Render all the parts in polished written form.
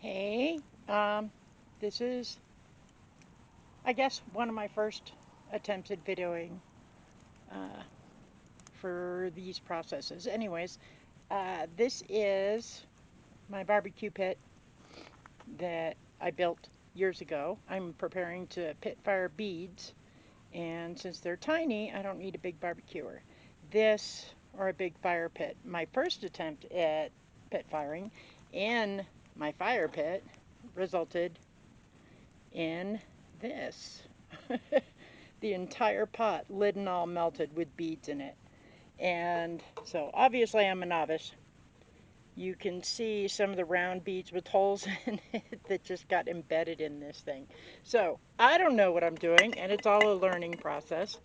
Hey, um, this is, I guess, one of my first attempts at videoing uh, for these processes. Anyways, this is my barbecue pit that I built years ago. I'm preparing to pit fire beads, and since they're tiny, I don't need a big barbecuer. This, or a big fire pit. My first attempt at pit firing in my fire pit resulted in this. The entire pot, lid and all, melted with beads in it. And so obviously I'm a novice. You can see some of the round beads with holes in it that just got embedded in this thing. So I don't know what I'm doing, and it's all a learning process.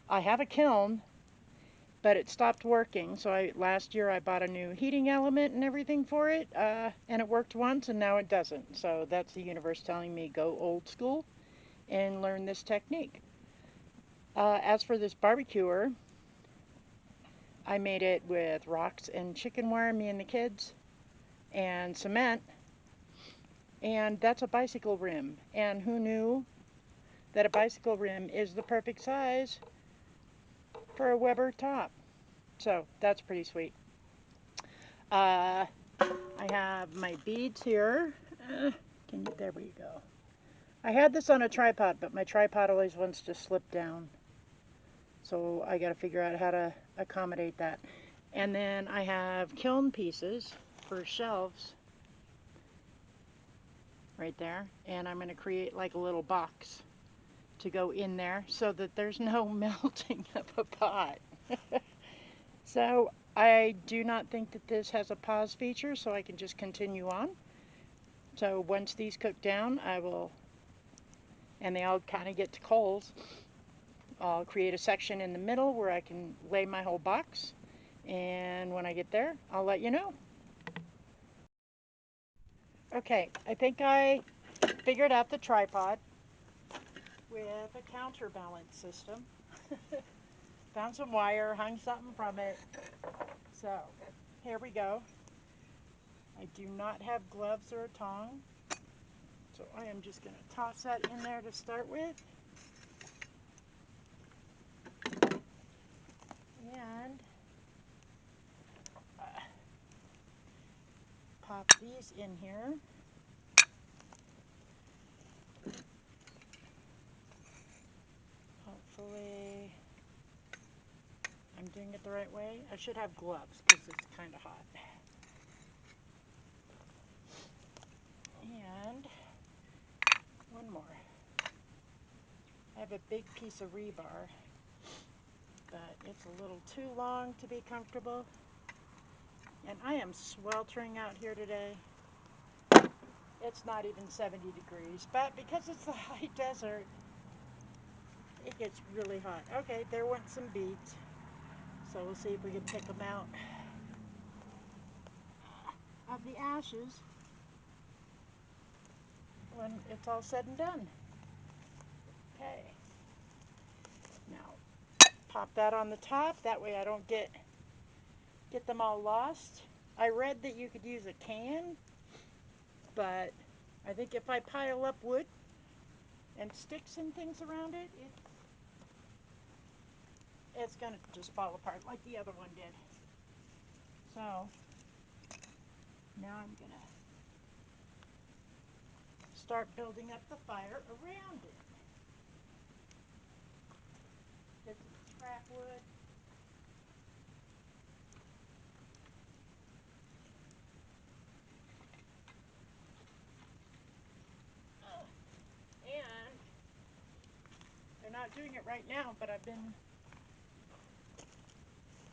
I have a kiln, but it stopped working. So last year I bought a new heating element and everything for it, and it worked once, and now it doesn't. So that's the universe telling me go old school and learn this technique. As for this barbecuer, I made it with rocks and chicken wire, me and the kids, and cement, and that's a bicycle rim. And who knew that a bicycle rim is the perfect size for a Weber top? So that's pretty sweet. I have my beads here. There we go. I had this on a tripod, but my tripod always wants to slip down. So I got to figure out how to accommodate that. And then I have kiln pieces for shelves right there. And I'm going to create like a little box to go in there so that there's no melting of a pot. So I do not think that this has a pause feature, so I can just continue on. So once these cook down, I will, and they all kind of get to coals, I'll create a section in the middle where I can lay my whole box. And when I get there, I'll let you know. Okay, I think I figured out the tripod with a counterbalance system. Found some wire, hung something from it. So, here we go. I do not have gloves or a tong, so I am just going to toss that in there to start with. And pop these in here. Hopefully I'm doing it the right way. I should have gloves because it's kind of hot. And one more. I have a big piece of rebar, but it's a little too long to be comfortable. And I am sweltering out here today. It's not even 70 degrees, but because it's the high desert, it gets really hot. Okay, there went some beads, so we'll see if we can pick them out of the ashes when it's all said and done. Okay, now pop that on the top. That way I don't get them all lost. I read that you could use a can, but I think if I pile up wood and sticks and things around it, it's gonna just fall apart like the other one did. So now I'm gonna start building up the fire around it. Get some scrap wood. And they're not doing it right now, but I've been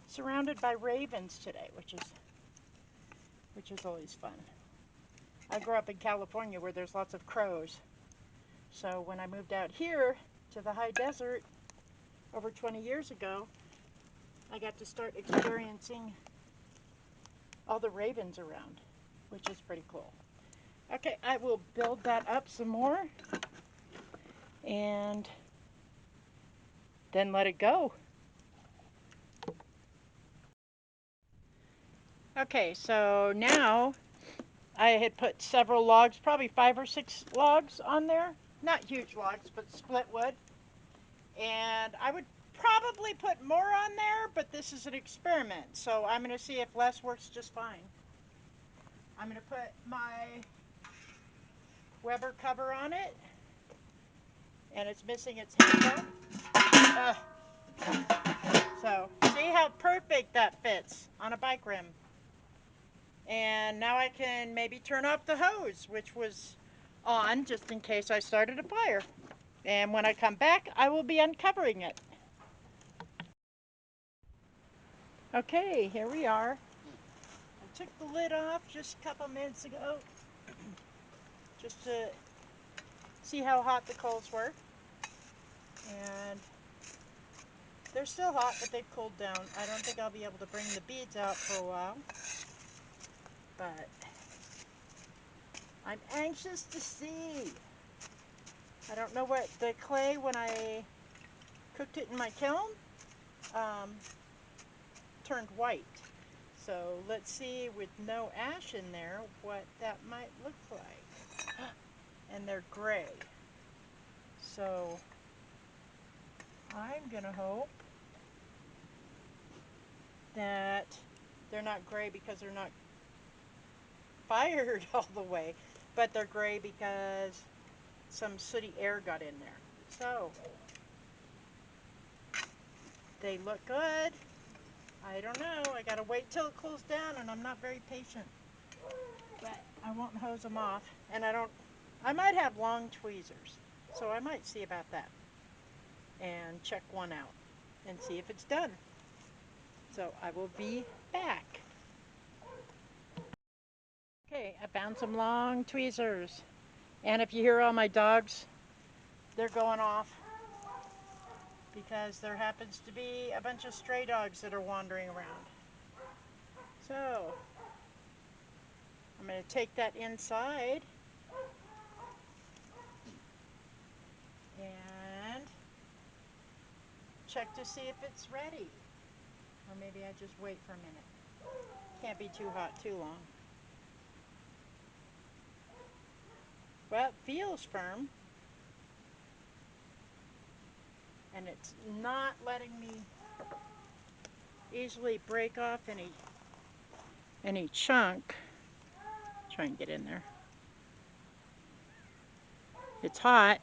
surrounded by ravens today, which is always fun. I grew up in California where there's lots of crows. So when I moved out here to the high desert over 20 years ago, I got to start experiencing all the ravens around, which is pretty cool. Okay, I will build that up some more and then let it go. Okay, so now I had put several logs, probably 5 or 6 logs on there. Not huge logs, but split wood. And I would probably put more on there, but this is an experiment. So I'm going to see if less works just fine. I'm going to put my Weber cover on it. And it's missing its handle. So see how perfect that fits on a bike rim. And now I can maybe turn off the hose, which was on just in case I started a fire. And when I come back, I will be uncovering it. Okay, here we are. I took the lid off just a couple minutes ago just to see how hot the coals were. And they're still hot, but they've cooled down. I don't think I'll be able to bring the beads out for a while. But I'm anxious to see. I don't know what the clay, when I cooked it in my kiln, turned white. So let's see, with no ash in there, what that might look like. And they're gray. So I'm gonna hope that they're not gray because they're not fired all the way, but they're gray because some sooty air got in there. So they look good. I don't know. I gotta wait till it cools down, and I'm not very patient. But I won't hose them off, and I might have long tweezers, so I might see about that and check one out and see if it's done. So I will be back. Okay, I found some long tweezers, and if you hear all my dogs, they're going off because there happens to be a bunch of stray dogs that are wandering around. So I'm going to take that inside and check to see if it's ready. Or maybe I just wait for a minute. Can't be too hot too long. Well, it feels firm. And it's not letting me easily break off any chunk. Try and get in there. It's hot.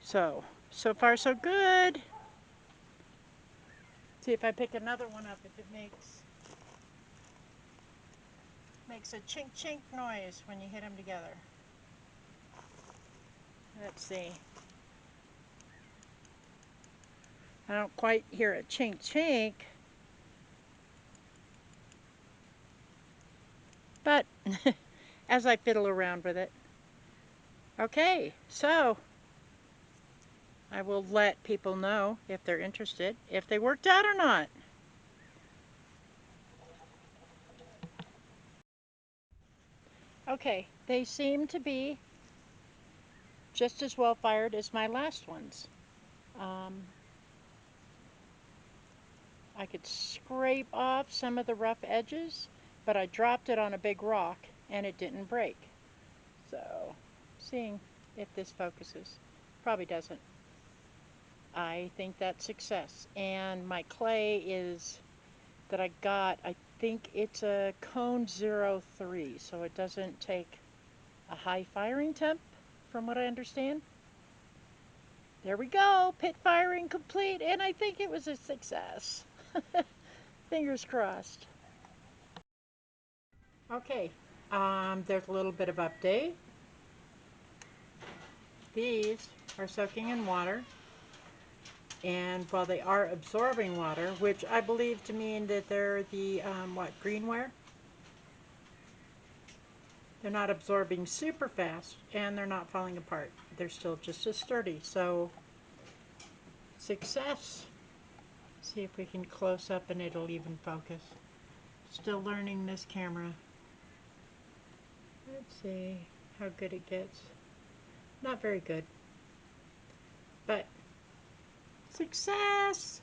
So far so good. See if I pick another one up, if it makes a chink chink noise when you hit them together. Let's see. I don't quite hear a chink chink, but as I fiddle around with it. Okay, so I will let people know if they're interested, if they worked out or not. Okay, they seem to be just as well fired as my last ones. Um, I could scrape off some of the rough edges, but I dropped it on a big rock and it didn't break. So, seeing if this focuses. Probably doesn't. I think that's success. And my clay is that I got, I think it's a cone 03, so it doesn't take a high firing temp, from what I understand. There we go, pit firing complete, and I think it was a success. Fingers crossed. Okay, there's a little bit of update. These are soaking in water, and while they are absorbing water, which I believe to mean that they're the, greenware, they're not absorbing super fast, and they're not falling apart. They're still just as sturdy, so success. See if we can close up and it'll even focus. Still learning this camera. Let's see how good it gets. Not very good, but success!